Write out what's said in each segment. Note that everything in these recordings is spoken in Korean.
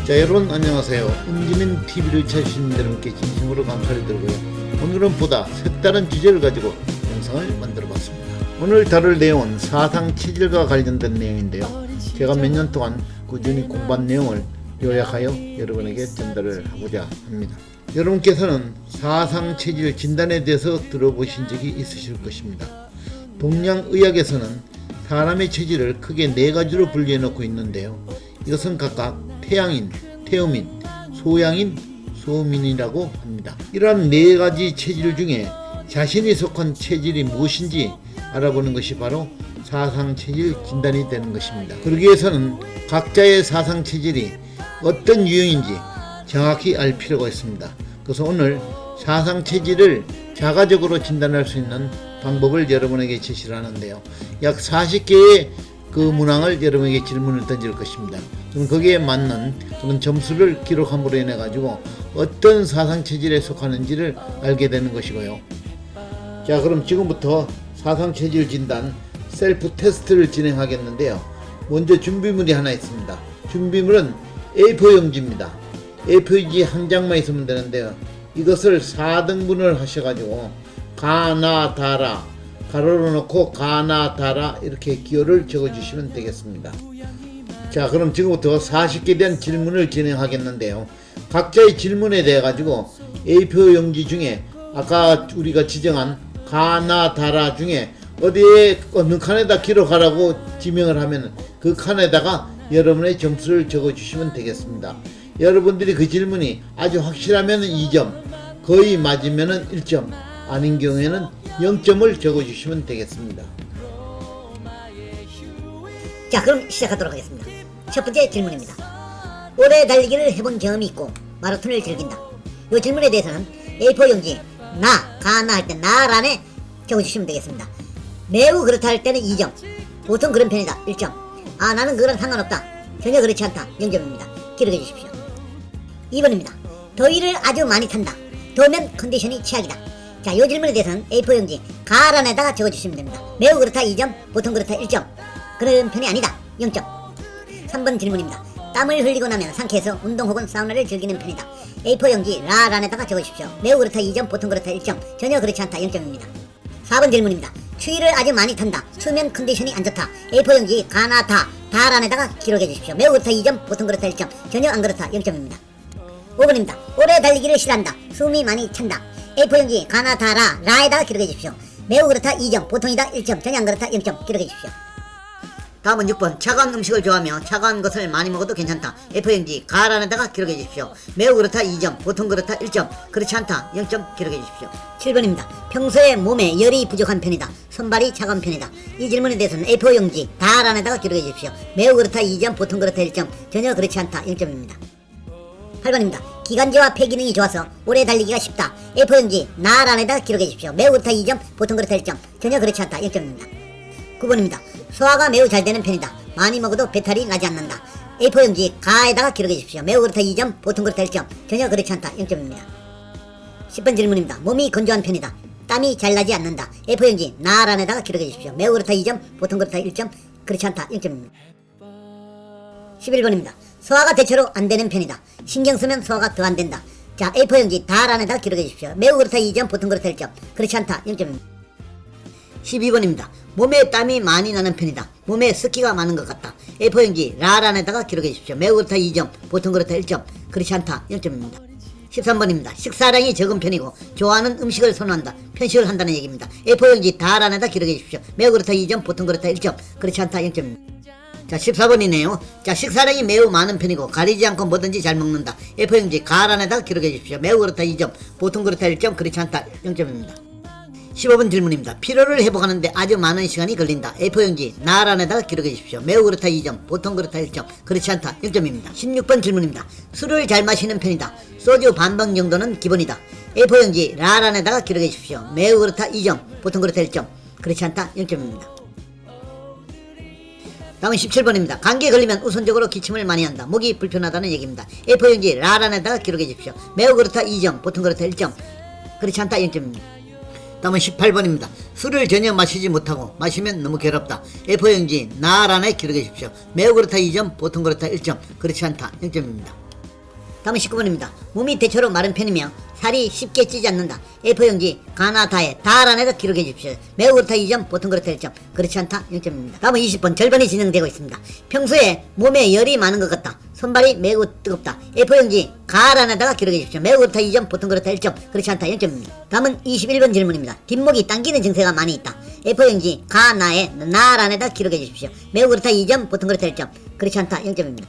자, 여러분 안녕하세요. 은지민 TV를 찾으신 여러분께 진심으로 감사를 드리고요. 오늘은 보다 색다른 주제를 가지고 영상을 만들어 봤습니다. 오늘 다룰 내용은 사상 체질과 관련된 내용인데요. 제가 몇 년 동안 꾸준히 공부한 내용을 요약하여 여러분에게 전달을 하고자 합니다. 여러분께서는 사상 체질 진단에 대해서 들어보신 적이 있으실 것입니다. 동양의학에서는 사람의 체질을 크게 네 가지로 분류해 놓고 있는데요. 이것은 각각 태양인, 태음인, 소양인, 소민이라고 합니다. 이러한 네 가지 체질 중에 자신이 속한 체질이 무엇인지 알아보는 것이 바로 사상 체질 진단이 되는 것입니다. 그러기 위해서는 각자의 사상 체질이 어떤 유형인지 정확히 알 필요가 있습니다. 그래서 오늘 사상 체질을 자가적으로 진단할 수 있는 방법을 여러분에게 제시를 하는데요. 약 40개의 그 문항을 여러분에게 질문을 던질 것입니다. 그럼 거기에 맞는 그런 점수를 기록함으로 인해 가지고 어떤 사상 체질에 속하는지를 알게 되는 것이고요. 자, 그럼 지금부터 사상 체질 진단 셀프 테스트를 진행하겠는데요. 먼저 준비물이 하나 있습니다. 준비물은 A4 용지입니다. A4 용지 한 장만 있으면 되는데요. 이것을 4등분을 하셔가지고 가나다라 가로로 놓고 가나다라 이렇게 기호를 적어주시면 되겠습니다. 자, 그럼 지금부터 40개에 대한 질문을 진행하겠는데요. 각자의 질문에 대해 가지고 A4 용지 중에 아까 우리가 지정한 가나다라 중에 어디에 어느 칸에다 기록하라고 지명을 하면 그 칸에다가 여러분의 점수를 적어주시면 되겠습니다. 여러분들이 그 질문이 아주 확실하면 2점, 거의 맞으면 1점, 아닌 경우에는 0점을 적어주시면 되겠습니다. 자, 그럼 시작하도록 하겠습니다. 첫 번째 질문입니다. 오래 달리기를 해본 경험이 있고 마라톤을 즐긴다. 이 질문에 대해서는 A4 용지 가나 할 때 나란에 적어주시면 되겠습니다. 매우 그렇다 할 때는 2점, 보통 그런 편이다 1점, 나는 그거랑 상관없다, 전혀 그렇지 않다 0점입니다. 기록해 주십시오. 2번입니다. 더위를 아주 많이 탄다. 더우면 컨디션이 최악이다. 자, 이 질문에 대해서는 A4 용지 가란에다가 적어주시면 됩니다. 매우 그렇다 2점, 보통 그렇다 1점, 그런 편이 아니다 0점. 3번 질문입니다. 땀을 흘리고 나면 상쾌해서 운동 혹은 사우나를 즐기는 편이다. A4 용지 라란에다가 적어주십시오. 매우 그렇다 2점, 보통 그렇다 1점, 전혀 그렇지 않다 0점입니다. 4번 질문입니다. 추위를 아주 많이 탄다. 추우면 컨디션이 안 좋다. A4 용지 가나다 다란에다가 기록해 주십시오. 매우 그렇다 2점, 보통 그렇다 1점, 전혀 안 그렇다 0점입니다. 5번입니다. 오래 달리기를 싫어한다. 숨이 많이 찬다. A4 용지 가나다라 라에다가 기록해 주십시오. 매우 그렇다 2점, 보통이다 1점, 전혀 안 그렇다 0점 기록해 주십시오. 다음은 6번. 차가운 음식을 좋아하며 차가운 것을 많이 먹어도 괜찮다. A4 용지 가란에다가 기록해 주십시오. 매우 그렇다 2점, 보통 그렇다 1점, 그렇지 않다 0점 기록해 주십시오. 7번입니다. 평소에 몸에 열이 부족한 편이다. 손발이 차가운 편이다. 이 질문에 대해서는 A4 용지 다란에다가 기록해 주십시오. 매우 그렇다 2점, 보통 그렇다 1점, 전혀 그렇지 않다 0점입니다. 8번입니다. 기관지와 폐기능이 좋아서 오래 달리기가 쉽다. A4 용지 나란에다가 기록해 주십시오. 매우 그렇다 2점, 보통 그렇다 1점, 전혀 그렇지 않다 0점입니다. 9번입니다. 소화가 매우 잘 되는 편이다. 많이 먹어도 배탈이 나지 않는다. A4 용지 가에다가 기록해 주십시오. 매우 그렇다 2점, 보통 그렇다 1점, 전혀 그렇지 않다 0점입니다. 10번 질문입니다. 몸이 건조한 편이다. 땀이 잘 나지 않는다. A4 용지 나란에다가 기록해 주십시오. 매우 그렇다 2점, 보통 그렇다 1점, 그렇지 않다 0점입니다. 11번입니다. 소화가 대체로 안 되는 편이다. 신경 쓰면 소화가 더 안 된다. 자, A4 용지 다란에다가 기록해 주십시오. 매우 그렇다 2점, 보통 그렇다 1점, 그렇지 않다 0점입니다. 12번입니다. 몸에 땀이 많이 나는 편이다. 몸에 습기가 많은 것 같다. A4 용지 라란에다가 기록해 주십시오. 매우 그렇다 2점, 보통 그렇다 1점, 그렇지 않다 0점입니다. 13번입니다. 식사량이 적은 편이고 좋아하는 음식을 선호한다. 편식을 한다는 얘기입니다. A4 용지 다란에다 기록해 주십시오. 매우 그렇다 2점, 보통 그렇다 1점, 그렇지 않다 0점입니다. 자, 14번이네요. 자, 식사량이 매우 많은 편이고 가리지 않고 뭐든지 잘 먹는다. A4 용지 가란에다 기록해 주십시오. 매우 그렇다 2점, 보통 그렇다 1점, 그렇지 않다 0점입니다. 15번 질문입니다. 피로를 회복하는데 아주 많은 시간이 걸린다. A4 용지 나란에다가 기록해 주십시오. 매우 그렇다 2점, 보통 그렇다 1점, 그렇지 않다 0점입니다. 16번 질문입니다. 술을 잘 마시는 편이다. 소주 반병 정도는 기본이다. A4 용지 라란에다가 기록해 주십시오. 매우 그렇다 2점, 보통 그렇다 1점, 그렇지 않다 0점입니다. 다음은 17번입니다. 감기에 걸리면 우선적으로 기침을 많이 한다. 목이 불편하다는 얘기입니다. A4 용지 라란에다가 기록해 주십시오. 매우 그렇다 2점, 보통 그렇다 1점, 그렇지 않다 0점입니다. 다음은 18번입니다. 술을 전혀 마시지 못하고 마시면 너무 괴롭다. A4 용지 나란에 기록해 주십시오. 매우 그렇다 2점, 보통 그렇다 1점, 그렇지 않다 0점입니다. 다음은 19번입니다. 몸이 대체로 마른 편이며 살이 쉽게 찌지 않는다. A4용지 가나다에 다란에다 기록해 주십시오. 매우 그렇다 2점, 보통 그렇다 1점, 그렇지 않다 0점입니다. 다음은 20번 절반이 진행되고 있습니다. 평소에 몸에 열이 많은 것 같다. 손발이 매우 뜨겁다. A4용지 가란에다가 기록해 주십시오. 매우 그렇다 2점, 보통 그렇다 1점, 그렇지 않다 0점입니다. 다음은 21번 질문입니다. 뒷목이 당기는 증세가 많이 있다. A4용지 가나에 나란에다 기록해 주십시오. 매우 그렇다 2점, 보통 그렇다 1점, 그렇지 않다 0점입니다.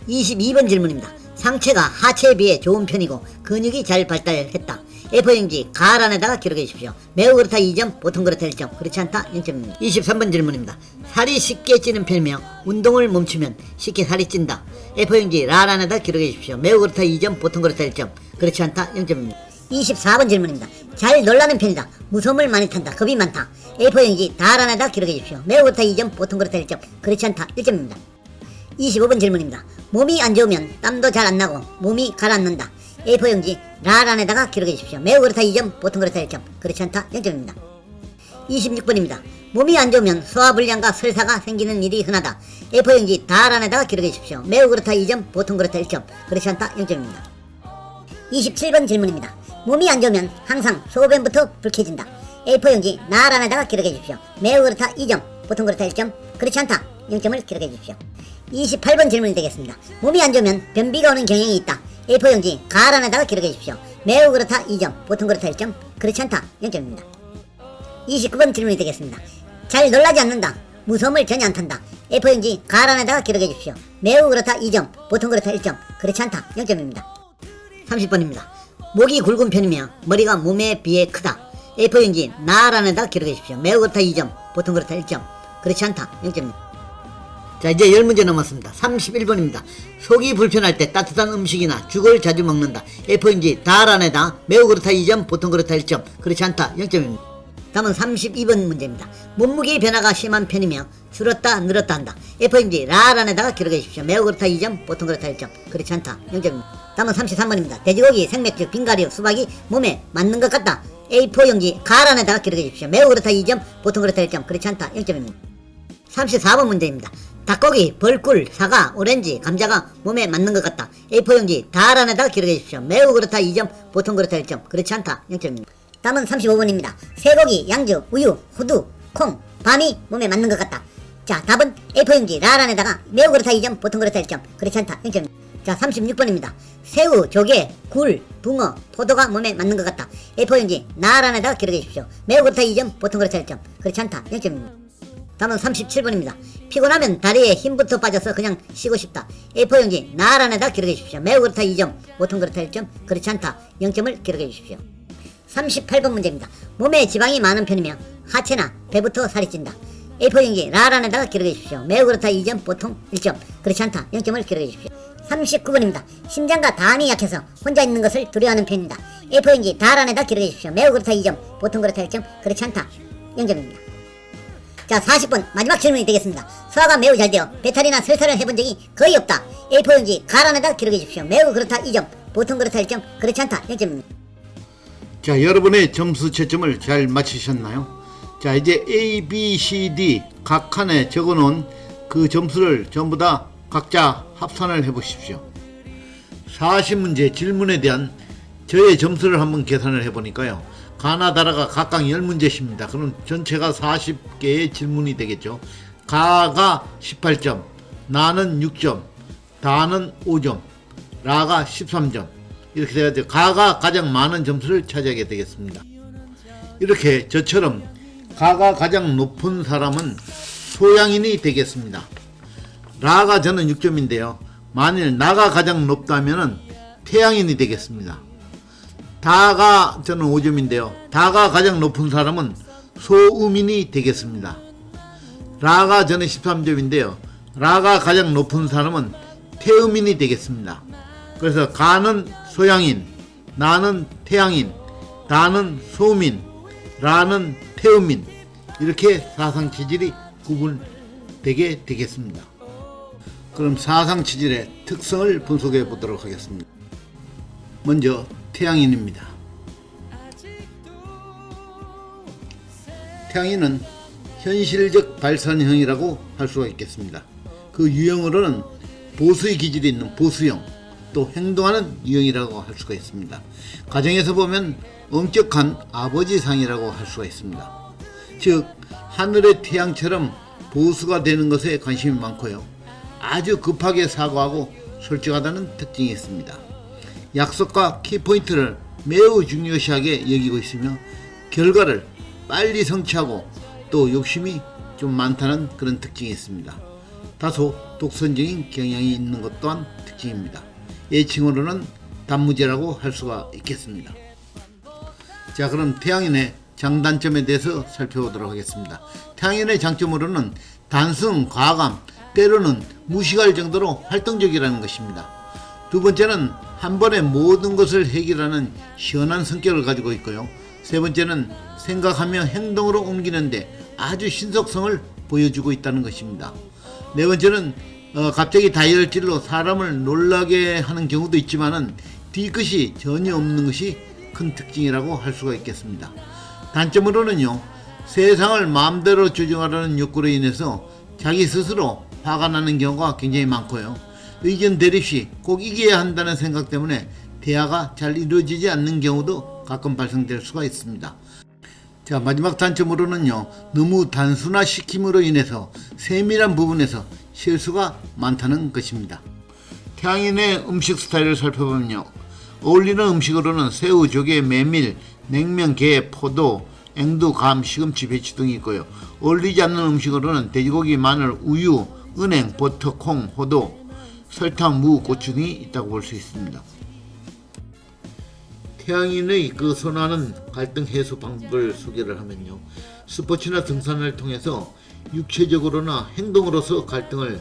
22번 질문입니다. 상체가 하체에 비해 좋은 편이고 근육이 잘 발달했다. A4용지 가란에다가 기록해 주십시오. 매우 그렇다 2점, 보통 그렇다 1점, 그렇지 않다 0점입니다. 23번 질문입니다. 살이 쉽게 찌는 편이며 운동을 멈추면 쉽게 살이 찐다. A4용지 라란에다 기록해 주십시오. 매우 그렇다 2점, 보통 그렇다 1점, 그렇지 않다 0점입니다. 24번 질문입니다. 잘 놀라는 편이다. 무서움을 많이 탄다. 겁이 많다. A4용지 다란에다 기록해 주십시오. 매우 그렇다 2점, 보통 그렇다 1점, 그렇지 않다 1점입니다. 25번 질문입니다. 몸이 안 좋으면 땀도 잘 안 나고 몸이 가라앉는다. A4용지 라란에다가 기록해 주십시오. 매우 그렇다 2점, 보통 그렇다 1점, 그렇지 않다 0점입니다. 26번입니다. 몸이 안 좋으면 소화불량과 설사가 생기는 일이 흔하다. A4용지 다란에다가 기록해 주십시오. 매우 그렇다 2점, 보통 그렇다 1점, 그렇지 않다 0점입니다. 27번 질문입니다. 몸이 안 좋으면 항상 소변부터 불쾌해진다. A4용지 나란에다가 기록해 주십시오. 매우 그렇다 2점, 보통 그렇다 1점, 그렇지 않다 0점을 기록해 주십시오. 28번 질문이 되겠습니다. 몸이 안 좋으면 변비가 오는 경향이 있다. A4용지 가란에다가 기록해 주십시오. 매우 그렇다 2점, 보통 그렇다 1점, 그렇지 않다 0점입니다. 29번 질문이 되겠습니다. 잘 놀라지 않는다. 무서움을 전혀 안 탄다. A4용지 가란에다가 기록해 주십시오. 매우 그렇다 2점, 보통 그렇다 1점, 그렇지 않다 0점입니다. 30번입니다. 목이 굵은 편이며 머리가 몸에 비해 크다. A4용지 나란에다가 기록해 주십시오. 매우 그렇다 2점, 보통 그렇다 1점, 그렇지 않다 0점입니다. 자, 이제 10문제 넘었습니다. 31번입니다. 속이 불편할 때 따뜻한 음식이나 죽을 자주 먹는다. A4용지 다란에다 매우 그렇다 2점, 보통 그렇다 1점, 그렇지 않다 0점입니다. 다음은 32번 문제입니다. 몸무게의 변화가 심한 편이며 줄었다 늘었다 한다. A4용지 라란에다가 기록해 주십시오. 매우 그렇다 2점, 보통 그렇다 1점, 그렇지 않다 0점입니다. 다음은 33번입니다. 돼지고기, 생맥주, 빙가리오, 수박이 몸에 맞는 것 같다. A4용지 가란에다가 기록해 주십시오. 매우 그렇다 2점, 보통 그렇다 1점, 그렇지 않다 0점입니다. 34번 문제입니다. 닭고기, 벌꿀, 사과, 오렌지, 감자가 몸에 맞는 것 같다. A4용지 다란에다가 기록해 주십시오. 매우 그렇다 2점, 보통 그렇다 1점, 그렇지 않다 0점입니다. 다음은 35번입니다. 쇠고기, 양주, 우유, 호두, 콩, 밤이 몸에 맞는 것 같다. 자, 답은 A4용지 라란에다가 매우 그렇다 2점, 보통 그렇다 1점, 그렇지 않다 0점입니다. 자, 36번입니다. 새우, 조개, 굴, 붕어, 포도가 몸에 맞는 것 같다. A4용지 나란에다가 기록해 주십시오. 매우 그렇다 2점, 보통 그렇다 1점, 그렇지 않다 0점입니다. 다음은 37번입니다. 피곤하면 다리에 힘부터 빠져서 그냥 쉬고 싶다. A4용지 나란에다 기록해 주십시오. 매우 그렇다 2점, 보통 그렇다 1점, 그렇지 않다 0점을 기록해 주십시오. 38번 문제입니다. 몸에 지방이 많은 편이며 하체나 배부터 살이 찐다. A4용지 라란에다가 기록해 주십시오. 매우 그렇다 2점, 보통 1점, 그렇지 않다 0점을 기록해 주십시오. 39번입니다. 심장과 담이 약해서 혼자 있는 것을 두려워하는 편이다. A4용지 다란에다 기록해 주십시오. 매우 그렇다 2점, 보통 그렇다 1점, 그렇지 않다 0점입니다. 자, 40번 마지막 질문이 되겠습니다. 소화가 매우 잘 되어 배탈이나 설사를 해본 적이 거의 없다. A4용지 가란에다 기록해 주십시오. 매우 그렇다 2점, 보통 그렇다 1점, 그렇지 않다 0점입니다. 자, 여러분의 점수 채점을 잘 맞히셨나요? 자, 이제 A, B, C, D 각 칸에 적어놓은 그 점수를 전부 다 각자 합산을 해보십시오. 40문제 질문에 대한 저의 점수를 한번 계산을 해보니까요. 가나다라가 각각 10문제씩입니다. 그럼 전체가 40개의 질문이 되겠죠. 가가 18점, 나는 6점, 다는 5점, 라가 13점. 이렇게 돼가지고 가가 가장 많은 점수를 차지하게 되겠습니다. 이렇게 저처럼 가가 가장 높은 사람은 소양인이 되겠습니다. 라가 저는 6점인데요. 만일 나가 가장 높다면 태양인이 되겠습니다. 다가 저는 5점인데요. 다가 가장 높은 사람은 소음인이 되겠습니다. 라가 저는 13점인데요. 라가 가장 높은 사람은 태음인이 되겠습니다. 그래서 가는 소양인, 나는 태양인, 다는 소음인, 라는 태음인, 이렇게 사상체질이 구분되게 되겠습니다. 그럼 사상체질의 특성을 분석해 보도록 하겠습니다. 먼저 태양인입니다. 태양인은 현실적 발산형이라고 할 수가 있겠습니다. 그 유형으로는 보수의 기질이 있는 보수형, 또 행동하는 유형이라고 할 수가 있습니다. 가정에서 보면 엄격한 아버지상이라고 할 수가 있습니다. 즉 하늘의 태양처럼 보수가 되는 것에 관심이 많고요. 아주 급하게 사고하고 솔직하다는 특징이 있습니다. 약속과 키포인트를 매우 중요시하게 여기고 있으며 결과를 빨리 성취하고 또 욕심이 좀 많다는 그런 특징이 있습니다. 다소 독선적인 경향이 있는 것 또한 특징입니다. 애칭으로는 단무지라고 할 수가 있겠습니다. 자, 그럼 태양인의 장단점에 대해서 살펴보도록 하겠습니다. 태양인의 장점으로는 단순, 과감, 때로는 무식할 정도로 활동적이라는 것입니다. 두 번째는 한 번에 모든 것을 해결하는 시원한 성격을 가지고 있고요. 세 번째는 생각하며 행동으로 옮기는데 아주 신속성을 보여주고 있다는 것입니다. 네 번째는 갑자기 다이얼질로 사람을 놀라게 하는 경우도 있지만은 뒤끝이 전혀 없는 것이 큰 특징이라고 할 수가 있겠습니다. 단점으로는요, 세상을 마음대로 조정하려는 욕구로 인해서 자기 스스로 화가 나는 경우가 굉장히 많고요. 의견 대립 시 꼭 이겨야 한다는 생각 때문에 대화가 잘 이루어지지 않는 경우도 가끔 발생될 수가 있습니다. 자, 마지막 단점으로는요, 너무 단순화시킴으로 인해서 세밀한 부분에서 실수가 많다는 것입니다. 태양인의 음식 스타일을 살펴보면요, 어울리는 음식으로는 새우, 조개, 메밀, 냉면, 게, 포도, 앵두, 감, 시금치, 배추 등이 있고요. 어울리지 않는 음식으로는 돼지고기, 마늘, 우유, 은행, 버터, 콩, 호두, 설탕, 무, 고추 등이 있다고 볼 수 있습니다. 태양인의 선호하는 갈등 해소 방법을 소개를 하면요, 스포츠나 등산을 통해서 육체적으로나 행동으로서 갈등을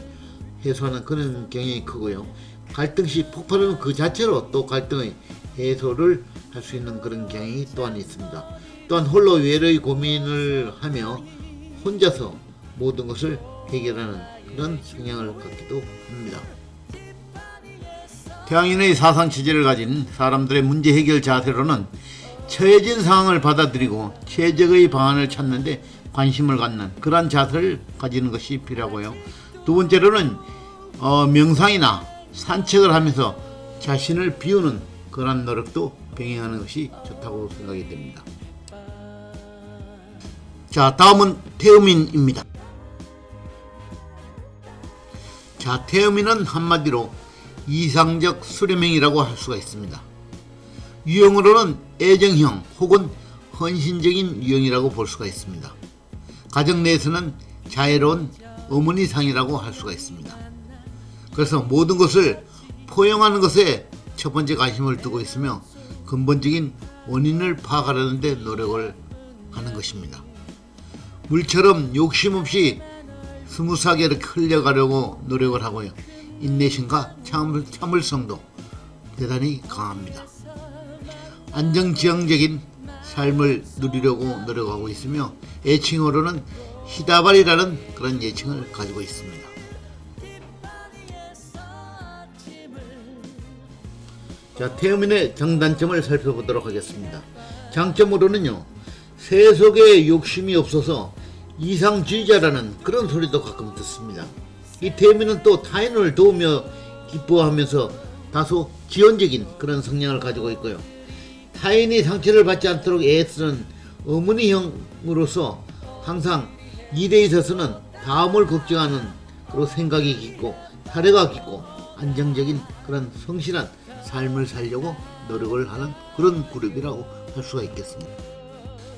해소하는 그런 경향이 크고요. 갈등 시 폭발하는 그 자체로 또 갈등의 해소를 할 수 있는 그런 경향이 또한 있습니다. 또한 홀로 외로이 고민을 하며 혼자서 모든 것을 해결하는 그런 성향을 갖기도 합니다. 태양인의 사상 체질을 가진 사람들의 문제 해결 자세로는 처해진 상황을 받아들이고 최적의 방안을 찾는 데 관심을 갖는 그러한 자세를 가지는 것이 필요하고요. 두 번째로는 명상이나 산책을 하면서 자신을 비우는 그러한 노력도 병행하는 것이 좋다고 생각이 됩니다. 자, 다음은 태음인입니다. 자, 태음인은 한마디로 이상적 수렴형이라고 할 수가 있습니다. 유형으로는 애정형 혹은 헌신적인 유형이라고 볼 수가 있습니다. 가정 내에서는 자애로운 어머니상이라고 할 수가 있습니다. 그래서 모든 것을 포용하는 것에 첫 번째 관심을 두고 있으며 근본적인 원인을 파악하려는 데 노력을 하는 것입니다. 물처럼 욕심 없이 스무스하게 이렇게 흘려가려고 노력을 하고요. 인내심과 참을성도 대단히 강합니다. 안정지향적인 삶을 누리려고 노력하고 있으며 애칭으로는 히다발이라는 그런 애칭을 가지고 있습니다. 자, 태음인의 장단점을 살펴보도록 하겠습니다. 장점으로는요, 세속에 욕심이 없어서 이상주의자라는 그런 소리도 가끔 듣습니다. 이 태음인은 또 타인을 도우며 기뻐하면서 다소 지원적인 그런 성향을 가지고 있고요. 타인이 상처를 받지 않도록 애쓰는 어머니형으로서 항상 일에 있어서는 다음을 걱정하는 그런 생각이 깊고 사려가 깊고 안정적인 그런 성실한 삶을 살려고 노력을 하는 그런 그룹이라고 할 수가 있겠습니다.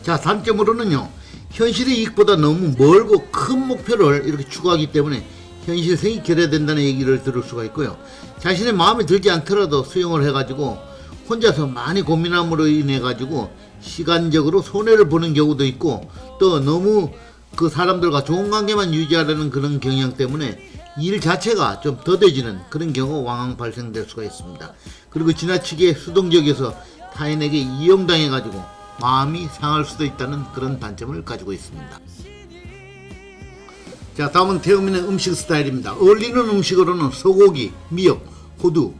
자, 단점으로는요, 현실의 이익보다 너무 멀고 큰 목표를 이렇게 추구하기 때문에 현실성이 결여된다는 얘기를 들을 수가 있고요. 자신의 마음에 들지 않더라도 수용을 해가지고 혼자서 많이 고민함으로 인해 가지고 시간적으로 손해를 보는 경우도 있고, 또 너무 그 사람들과 좋은 관계만 유지하려는 그런 경향 때문에 일 자체가 좀 더뎌지는 그런 경우가 왕왕 발생될 수가 있습니다. 그리고 지나치게 수동적이어서 타인에게 이용당해 가지고 마음이 상할 수도 있다는 그런 단점을 가지고 있습니다. 자, 다음은 태음인의 음식 스타일입니다. 어울리는 음식으로는 소고기, 미역, 호두,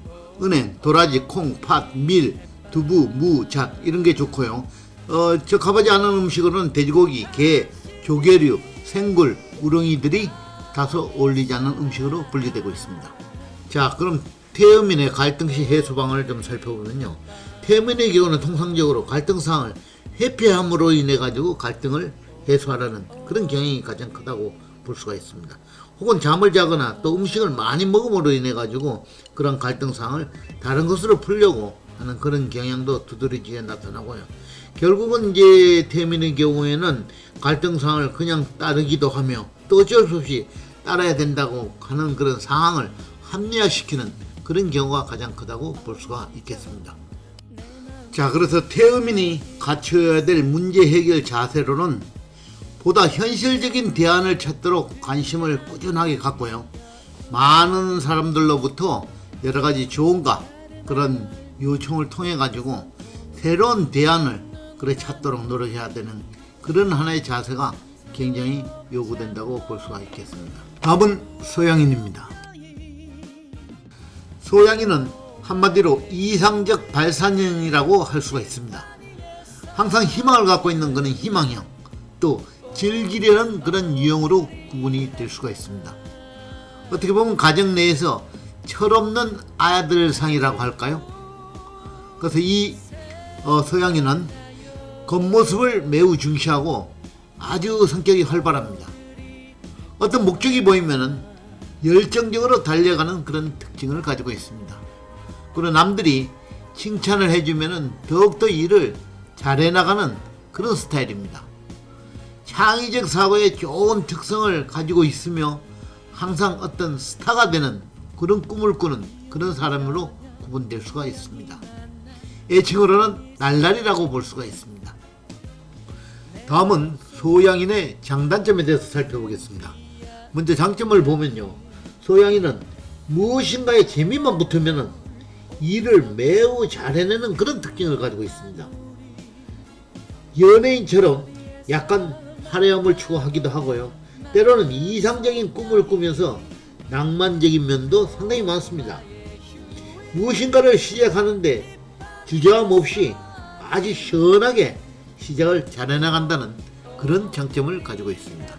은행, 도라지, 콩, 팥, 밀, 두부, 무, 잣 이런 게 좋고요. 적합하지 않은 음식으로는 돼지고기, 게, 조개류, 생굴, 우렁이들이 다소 어울리지 않는 음식으로 분류되고 있습니다. 자, 그럼 태음인의 갈등시 해소 방안을 좀 살펴보면요. 태음인의 경우는 통상적으로 갈등사항을 회피함으로 인해 가지고 갈등을 해소하라는 그런 경향이 가장 크다고 볼 수가 있습니다. 혹은 잠을 자거나 또 음식을 많이 먹음으로 인해 가지고 그런 갈등사항을 다른 것으로 풀려고 하는 그런 경향도 두드러지게 나타나고요. 결국은 이제 태음인의 경우에는 갈등사항을 그냥 따르기도 하며 또 어쩔 수 없이 따라야 된다고 하는 그런 상황을 합리화시키는 그런 경우가 가장 크다고 볼 수가 있겠습니다. 자, 그래서 태음인이 갖춰야 될 문제 해결 자세로는 보다 현실적인 대안을 찾도록 관심을 꾸준하게 갖고요. 많은 사람들로부터 여러 가지 조언과 그런 요청을 통해 가지고 새로운 대안을 찾도록 노력해야 되는 그런 하나의 자세가 굉장히 요구된다고 볼 수가 있겠습니다. 다음은 소양인입니다. 소양인은 한마디로 이상적 발산형이라고 할 수가 있습니다. 항상 희망을 갖고 있는 그런 희망형, 또 즐기려는 그런 유형으로 구분이 될 수가 있습니다. 어떻게 보면 가정 내에서 철없는 아들상이라고 할까요? 그래서 이 소양인은 겉모습을 매우 중시하고 아주 성격이 활발합니다. 어떤 목적이 보이면은 열정적으로 달려가는 그런 특징을 가지고 있습니다. 그리고 남들이 칭찬을 해주면은 더욱더 일을 잘해나가는 그런 스타일입니다. 창의적 사고에 좋은 특성을 가지고 있으며 항상 어떤 스타가 되는 그런 꿈을 꾸는 그런 사람으로 구분될 수가 있습니다. 애칭으로는 날라리라고 볼 수가 있습니다. 다음은 소양인의 장단점에 대해서 살펴보겠습니다. 먼저 장점을 보면요. 소양인은 무엇인가에 재미만 붙으면 일을 매우 잘 해내는 그런 특징을 가지고 있습니다. 연예인처럼 약간 화려함을 추구하기도 하고요. 때로는 이상적인 꿈을 꾸면서 낭만적인 면도 상당히 많습니다. 무엇인가를 시작하는데 주저함 없이 아주 시원하게 시작을 잘 해나간다는 그런 장점을 가지고 있습니다.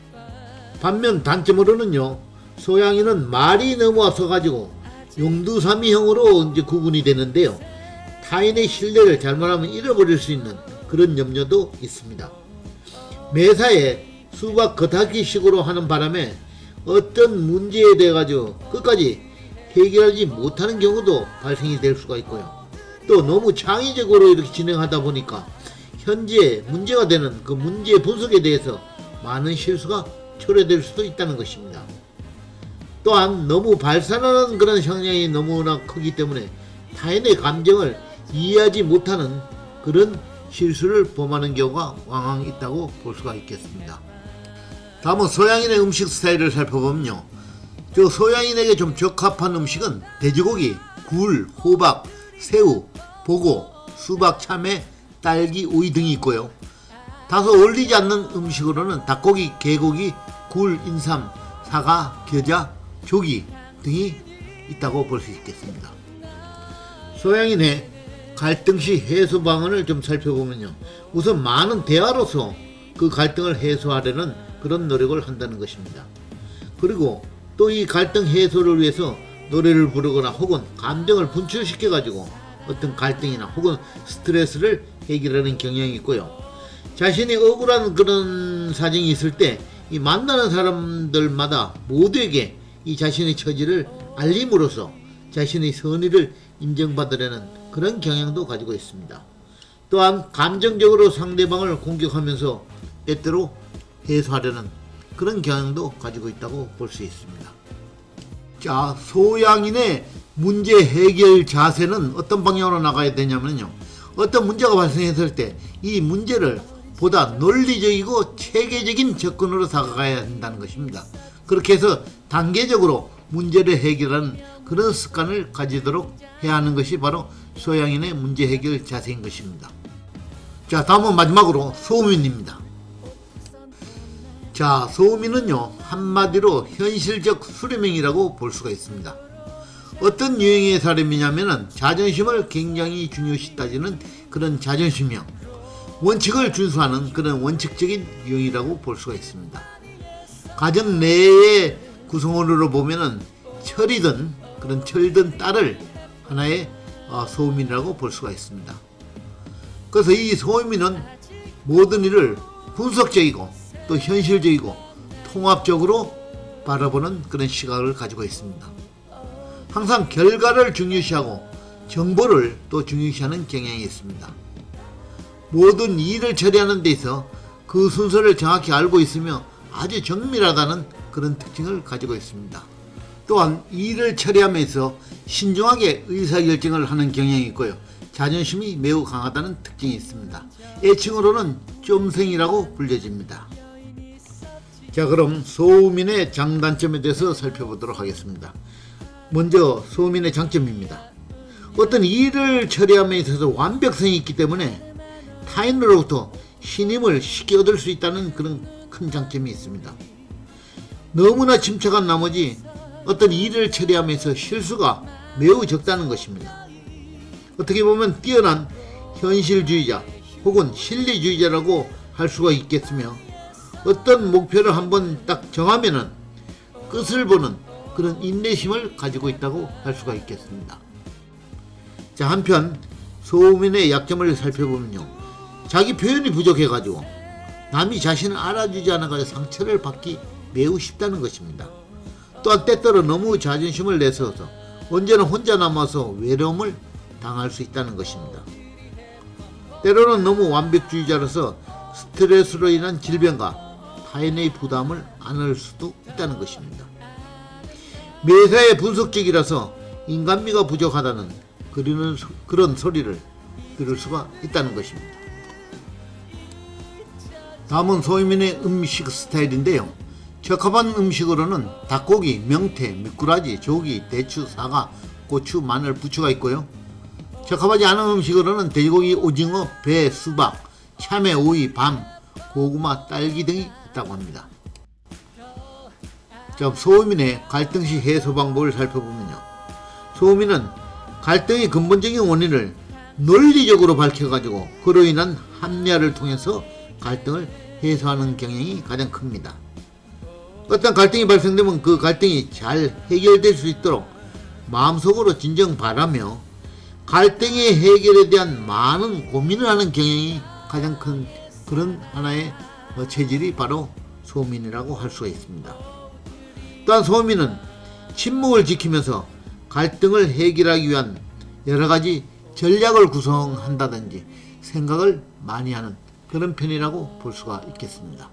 반면 단점으로는요. 소양인은 말이 넘어와서 가지고 용두사미형으로 이제 구분이 되는데요. 타인의 신뢰를 잘못하면 잃어버릴 수 있는 그런 염려도 있습니다. 매사에 수박 겉핥기식으로 하는 바람에 어떤 문제에 대해 가지고 끝까지 해결하지 못하는 경우도 발생이 될 수가 있고요. 또 너무 창의적으로 이렇게 진행하다 보니까 현재 문제가 되는 그 문제 분석에 대해서 많은 실수가 초래될 수도 있다는 것입니다. 또한 너무 발산하는 그런 성향이 너무나 크기 때문에 타인의 감정을 이해하지 못하는 그런 실수를 범하는 경우가 왕왕 있다고 볼 수가 있겠습니다. 다음은 소양인의 음식 스타일을 살펴보면요. 저 소양인에게 좀 적합한 음식은 돼지고기, 굴, 호박, 새우, 보고, 수박, 참외, 딸기, 오이 등이 있고요. 다소 어울리지 않는 음식으로는 닭고기, 개고기, 굴, 인삼, 사과, 겨자, 조기 등이 있다고 볼 수 있겠습니다. 소양인의 갈등시 해소 방안을 좀 살펴보면요. 우선 많은 대화로서 그 갈등을 해소하려는 그런 노력을 한다는 것입니다. 그리고 또 이 갈등 해소를 위해서 노래를 부르거나 혹은 감정을 분출시켜 가지고 어떤 갈등이나 혹은 스트레스를 해결하는 경향이 있고요. 자신이 억울한 그런 사정이 있을 때 이 만나는 사람들마다 모두에게 이 자신의 처지를 알림으로써 자신의 선의를 인정받으려는 그런 경향도 가지고 있습니다. 또한 감정적으로 상대방을 공격하면서 때때로 해소하려는 그런 경향도 가지고 있다고 볼 수 있습니다. 자, 소양인의 문제 해결 자세는 어떤 방향으로 나가야 되냐면요. 어떤 문제가 발생했을 때 이 문제를 보다 논리적이고 체계적인 접근으로 다가가야 한다는 것입니다. 그렇게 해서 단계적으로 문제를 해결하는 그런 습관을 가지도록 해야 하는 것이 바로 소양인의 문제 해결 자세인 것입니다. 자, 다음은 마지막으로 소음인입니다. 자, 소음인은요, 한마디로 현실적 수렴형이라고 볼 수가 있습니다. 어떤 유형의 사람이냐면은 자존심을 굉장히 중요시 따지는 그런 자존심형, 원칙을 준수하는 그런 원칙적인 유형이라고 볼 수가 있습니다. 가정 내의 구성원으로 보면은 철이든 그런 철든 딸을 하나의 소음인이라고 볼 수가 있습니다. 그래서 이 소음인은 모든 일을 분석적이고 또 현실적이고 통합적으로 바라보는 그런 시각을 가지고 있습니다. 항상 결과를 중요시하고 정보를 또 중요시하는 경향이 있습니다. 모든 일을 처리하는 데 있어 그 순서를 정확히 알고 있으며 아주 정밀하다는 그런 특징을 가지고 있습니다. 또한 일을 처리하면서 신중하게 의사결정을 하는 경향이 있고요. 자존심이 매우 강하다는 특징이 있습니다. 애칭으로는 쫌생이라고 불려집니다. 자, 그럼 소음인의 장단점에 대해서 살펴보도록 하겠습니다. 먼저 소음인의 장점입니다. 어떤 일을 처리함에 있어서 완벽성이 있기 때문에 타인으로부터 신임을 쉽게 얻을 수 있다는 그런 큰 장점이 있습니다. 너무나 침착한 나머지 어떤 일을 처리하면서 실수가 매우 적다는 것입니다. 어떻게 보면 뛰어난 현실주의자 혹은 실리주의자라고 할 수가 있겠으며, 어떤 목표를 한번 딱 정하면은 끝을 보는 그런 인내심을 가지고 있다고 할 수가 있겠습니다. 자, 한편 소음인의 약점을 살펴보면요, 자기 표현이 부족해가지고 남이 자신을 알아주지 않아가지고 상처를 받기 매우 쉽다는 것입니다. 또한 때때로 너무 자존심을 내세워서 언제나 혼자 남아서 외로움을 당할 수 있다는 것입니다. 때로는 너무 완벽주의자로서 스트레스로 인한 질병과 타인의 부담을 안을 수도 있다는 것입니다. 매사에 분석적이라서 인간미가 부족하다는 그런 소리를 들을 수가 있다는 것입니다. 다음은 소음인의 음식 스타일인데요. 적합한 음식으로는 닭고기, 명태, 미꾸라지, 조기, 대추, 사과, 고추, 마늘, 부추가 있고요. 적합하지 않은 음식으로는 돼지고기, 오징어, 배, 수박, 참외, 오이, 밤, 고구마, 딸기 등이 있다고 합니다. 자, 소음인의 갈등시 해소 방법을 살펴보면요, 소음인은 갈등의 근본적인 원인을 논리적으로 밝혀가지고 그로 인한 합리화를 통해서 갈등을 해소하는 경향이 가장 큽니다. 어떤 갈등이 발생되면 그 갈등이 잘 해결될 수 있도록 마음속으로 진정 바라며 갈등의 해결에 대한 많은 고민을 하는 경향이 가장 큰 그런 하나의 체질이 바로 소음인이라고 할 수가 있습니다. 또한 소음인은 침묵을 지키면서 갈등을 해결하기 위한 여러 가지 전략을 구성한다든지 생각을 많이 하는 그런 편이라고 볼 수가 있겠습니다.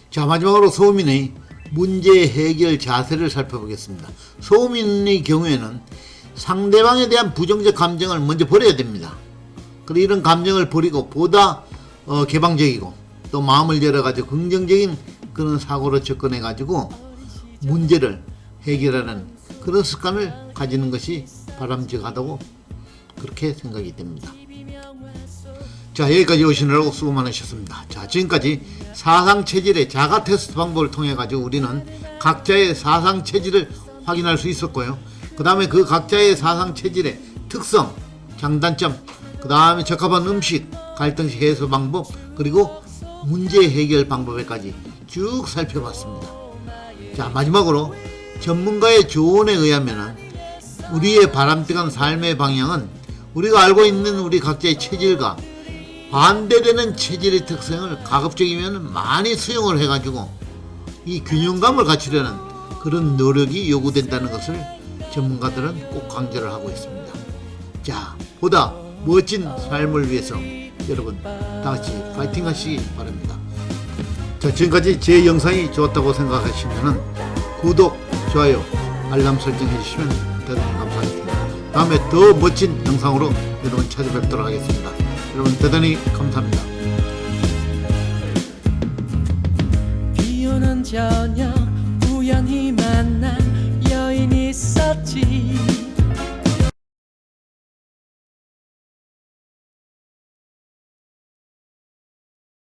자, 마지막으로 소음인의 문제 해결 자세를 살펴보겠습니다. 소음인의 경우에는 상대방에 대한 부정적 감정을 먼저 버려야 됩니다. 그리고 이런 감정을 버리고 보다 개방적이고 또 마음을 열어가지고 긍정적인 그런 사고로 접근해가지고 문제를 해결하는 그런 습관을 가지는 것이 바람직하다고 그렇게 생각이 됩니다. 자, 여기까지 오시느라고 수고 많으셨습니다. 자, 지금까지 사상체질의 자가 테스트 방법을 통해 가지고 우리는 각자의 사상체질을 확인할 수 있었고요. 그 다음에 그 각자의 사상체질의 특성, 장단점, 그 다음에 적합한 음식, 갈등식 해소 방법, 그리고 문제 해결 방법에까지 쭉 살펴봤습니다. 자, 마지막으로 전문가의 조언에 의하면 우리의 바람직한 삶의 방향은 우리가 알고 있는 우리 각자의 체질과 반대되는 체질의 특성을 가급적이면 많이 수용을 해가지고 이 균형감을 갖추려는 그런 노력이 요구된다는 것을 전문가들은 꼭 강조를 하고 있습니다. 자, 보다 멋진 삶을 위해서 여러분 다같이 파이팅 하시기 바랍니다. 자, 지금까지 제 영상이 좋았다고 생각하시면 구독, 좋아요, 알람 설정 해주시면 대단히 감사하겠습니다. 다음에 더 멋진 영상으로 여러분 찾아뵙도록 하겠습니다. 여러분 대단히 감사합니다. 비 오는 저녁